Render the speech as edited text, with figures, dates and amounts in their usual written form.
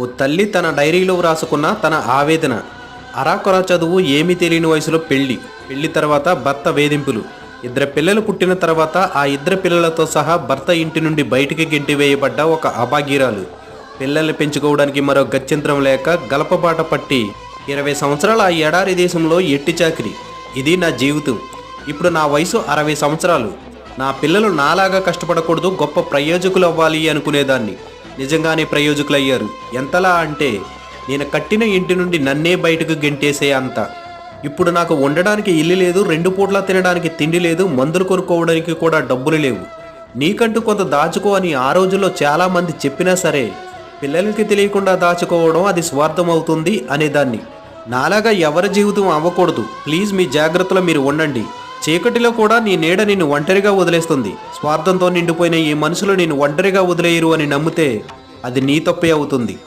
ఓ తల్లి తన డైరీలో వ్రాసుకున్న తన ఆవేదన. అరాకొర చదువు, ఏమీ తెలియని వయసులో పెళ్లి తర్వాత భర్త వేధింపులు. ఇద్దరు పిల్లలు పుట్టిన తర్వాత ఆ ఇద్దరు పిల్లలతో సహా భర్త ఇంటి నుండి బయటికి గెంటివేయబడ్డ ఒక అభాగ్యురాలు. పిల్లల్ని పెంచుకోవడానికి మరో గత్యంతరం లేక గలపబాట పట్టి 20 సంవత్సరాల ఆ ఎడారి దేశంలో ఎట్టి చాకిరి. ఇది నా జీవితం. ఇప్పుడు నా వయసు 60 సంవత్సరాలు. నా పిల్లలు నాలాగా కష్టపడకూడదు, గొప్ప ప్రయోజకులు అవ్వాలి అనుకునేదాన్ని. నిజంగానే ప్రయోజకులయ్యారు. ఎంతలా అంటే నేను కట్టిన ఇంటి నుండి నన్నే బయటకు గెంటేసే అంత. ఇప్పుడు నాకు ఉండడానికి ఇల్లు లేదు, 2 పూట్ల తినడానికి తిండి లేదు, మందులు కొనుక్కోవడానికి కూడా డబ్బులు లేవు. నీకంటూ కొంత దాచుకో అని ఆ రోజుల్లో చాలామంది చెప్పినా సరే పిల్లలకి తెలియకుండా దాచుకోవడం అది స్వార్థం అవుతుంది అనేదాన్ని. నాలాగా ఎవరి జీవితం అవ్వకూడదు. ప్లీజ్ మీ జాగ్రత్తలో మీరు ఉండండి. చీకటిలో కూడా నీ నీడ నిన్ను ఒంటరిగా వదిలేస్తుంది. స్వార్థంతో నిండిపోయిన ఈ మనుషులు నిన్ను ఒంటరిగా వదిలేయరు అని నమ్మితే అది నీ తప్పే అవుతుంది.